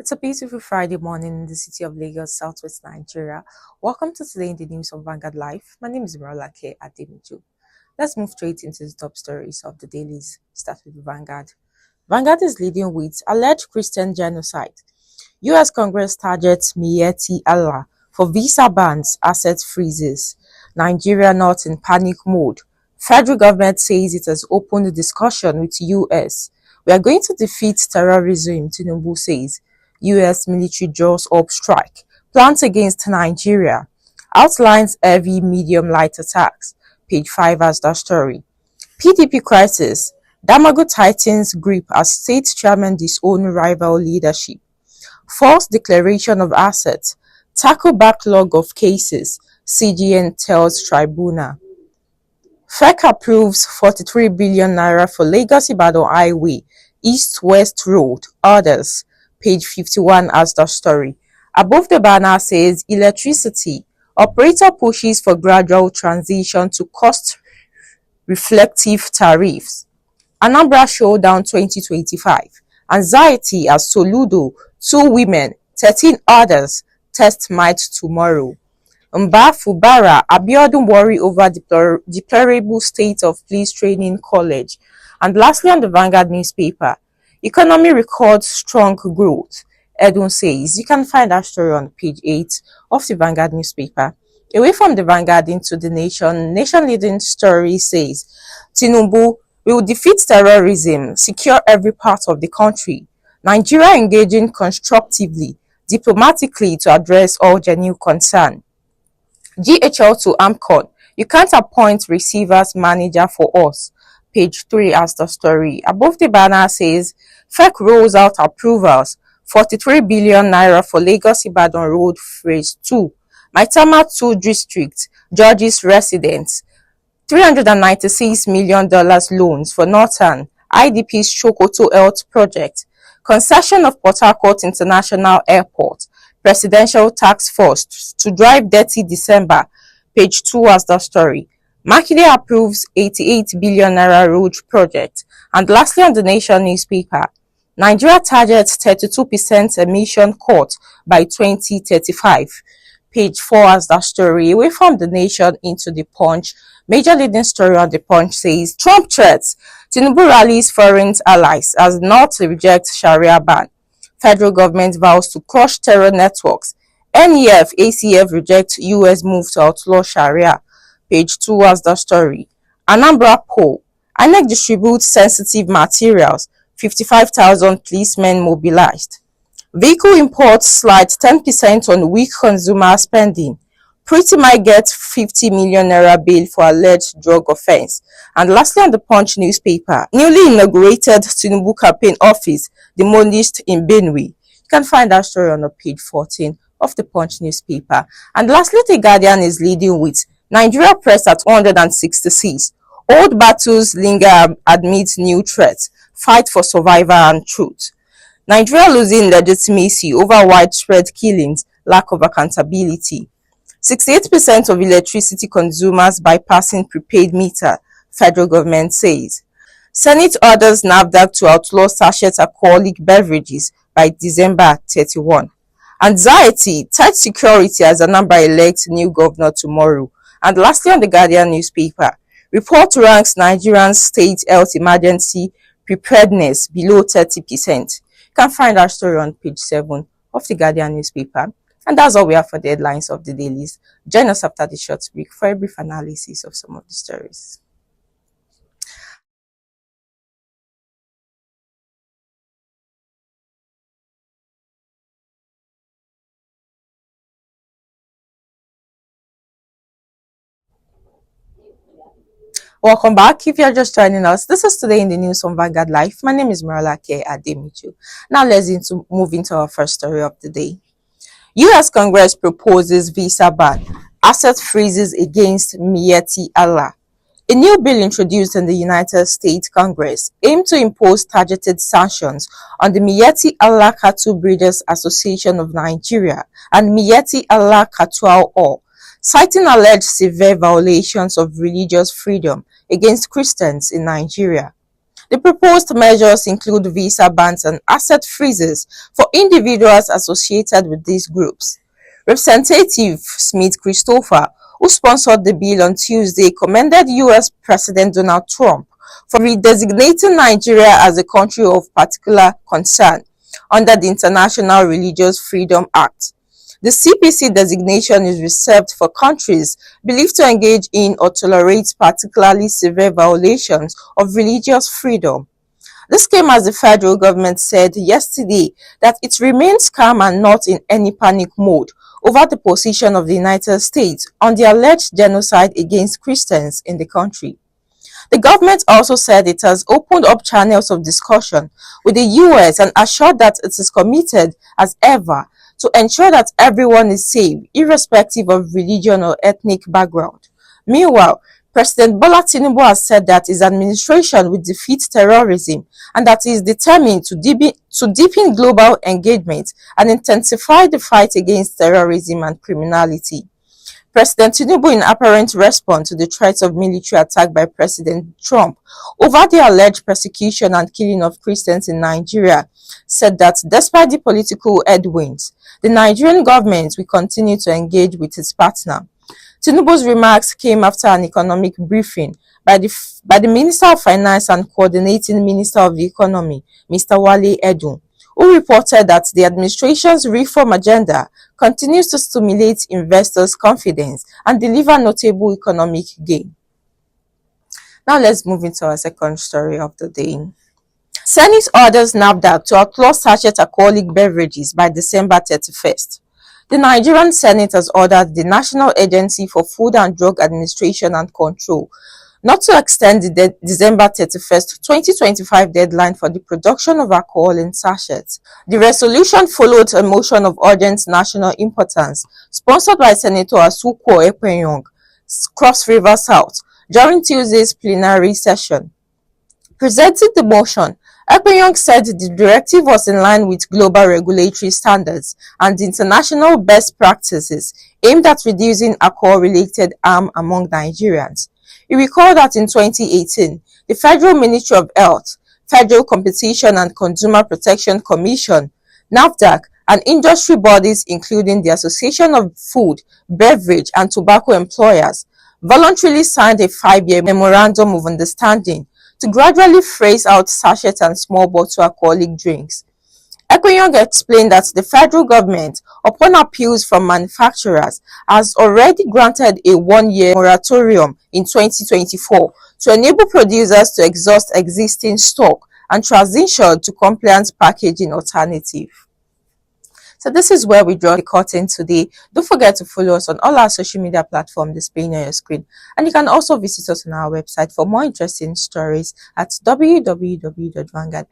It's a beautiful Friday morning in the city of Lagos, Southwest Nigeria. Welcome to Today in the News on Vanguard Life. My name is Miyetti Allah. Let's move straight into the top stories of the dailies. Start with Vanguard. Vanguard is leading with alleged Christian genocide. U.S. Congress targets Miyetti Allah for visa bans, asset freezes. Nigeria not in panic mode. Federal government says it has opened a discussion with U.S. We are going to defeat terrorism, Tinubu says. U.S. military draws up strike. Plans against Nigeria. Outlines heavy, medium, light attacks. Page 5 has that story. PDP crisis. Damago tightens grip as state chairman disown rival leadership. False declaration of assets. Tackle backlog of cases. CGN tells tribunal. FEC approves 43 billion naira for Lagos-Ibadan Highway, East-West Road, others. Page 51 has the story. Above the banner says electricity. Operator pushes for gradual transition to cost-reflective tariffs. Anambra Showdown 2025. Anxiety as Soludo, 2 women, 13 others, test might tomorrow. Mba Fubara, Abiodun worry over deplorable state of police training college. And lastly on the Vanguard newspaper, economy records strong growth. Edun says you can find that story on page 8 of the Vanguard newspaper. Away from the Vanguard into the Nation leading story says Tinubu will defeat terrorism, secure every part of the country. Nigeria engaging constructively, diplomatically to address all genuine concern. GHL to AMCON, you can't appoint receivers manager for us. Page 3 has the story. Above the banner says, FEC rolls out approvals, 43 billion naira for Lagos-Ibadan Road Phase 2. Maitama 2 District, Judges Residents, $396 million loans for Northern, IDP's Shokoto Health Project, concession of Port Harcourt International Airport, Presidential Task Force to drive dirty December. Page 2 has the story. Makinde approves 88 billion naira road project. And lastly on the Nation newspaper, Nigeria targets 32% emission cut by 2035. Page 4 has that story. Away from the Nation into the Punch, major leading story on the Punch says Trump threats. Tinubu rallies foreign allies as not reject Sharia ban. Federal government vows to crush terror networks. NEF, ACF reject US move to outlaw Sharia. Page 2 has the story. Anambra poll. INEC distributes sensitive materials. 55,000 policemen mobilized. Vehicle imports slide 10% on weak consumer spending. Pretty might get 50 million naira bail for alleged drug offense. And lastly on the Punch newspaper, newly inaugurated Tinubu campaign office demolished in Benue. You can find that story on page 14 of the Punch newspaper. And lastly, the Guardian is leading with Nigeria press at 166. Old battles linger amid new threats. Fight for survival and truth. Nigeria losing legitimacy over widespread killings, lack of accountability. 68% of electricity consumers bypassing prepaid meter, federal government says. Senate orders NAFDAC to outlaw sachet alcoholic beverages by December 31. Anxiety, tight security as Anambra elects new governor tomorrow. And lastly on the Guardian newspaper, report ranks Nigerian state health emergency preparedness below 30%. You can find our story on page 7 of the Guardian newspaper. And that's all we have for the headlines of the dailies. Join us after the short break for a brief analysis of some of the stories. Welcome back. If you're just joining us, this is Today in the News on Vanguard Life. My name is Miyetti Allah. Now let's move into our first story of the day. U.S. Congress proposes visa ban, asset freezes against Miyetti Allah. A new bill introduced in the United States Congress aimed to impose targeted sanctions on the Miyetti Allah Cattle Breeders Association of Nigeria and Miyetti Allah Cattle All, citing alleged severe violations of religious freedom against Christians in Nigeria. The proposed measures include visa bans and asset freezes for individuals associated with these groups. Representative Smith Christopher, who sponsored the bill on Tuesday, commended U.S. President Donald Trump for redesignating Nigeria as a country of particular concern under the International Religious Freedom Act. The CPC designation is reserved for countries believed to engage in or tolerate particularly severe violations of religious freedom. This came as the federal government said yesterday that it remains calm and not in any panic mode over the position of the United States on the alleged genocide against Christians in the country. The government also said it has opened up channels of discussion with the US and assured that it is committed as ever to ensure that everyone is safe, irrespective of religion or ethnic background. Meanwhile, President Bola Tinubu has said that his administration will defeat terrorism and that he is determined to deepen global engagement and intensify the fight against terrorism and criminality. President Tinubu, in apparent response to the threats of military attack by President Trump over the alleged persecution and killing of Christians in Nigeria, said that despite the political headwinds, the Nigerian government will continue to engage with its partner. Tinubu's remarks came after an economic briefing by the Minister of Finance and Coordinating Minister of the Economy, Mr. Wale Edun, who reported that the administration's reform agenda continues to stimulate investors' confidence and deliver notable economic gain. Now let's move into our second story of the day. Senate orders NAFDAC to outlaw sachet alcoholic beverages by December 31st. The Nigerian Senate has ordered the National Agency for Food and Drug Administration and Control not to extend the December 31st, 2025 deadline for the production of alcohol in sachets. The resolution followed a motion of urgent national importance sponsored by Senator Asuquo Ekpenyong, Cross River South, during Tuesday's plenary session. Presenting the motion, Ekpenyong said the directive was in line with global regulatory standards and international best practices aimed at reducing alcohol-related harm among Nigerians. He recalled that in 2018, the Federal Ministry of Health, Federal Competition and Consumer Protection Commission, NAFDAC, and industry bodies including the Association of Food, Beverage and Tobacco Employers voluntarily signed a 5-year memorandum of understanding to gradually phase out sachet and small bottle alcoholic drinks. Ekpenyong explained that the federal government, upon appeals from manufacturers, has already granted a 1-year moratorium in 2024 to enable producers to exhaust existing stock and transition to compliant packaging alternative. So this is where we draw the curtain today. Don't forget to follow us on all our social media platforms displaying on your screen. And you can also visit us on our website for more interesting stories at www.vanguard.com.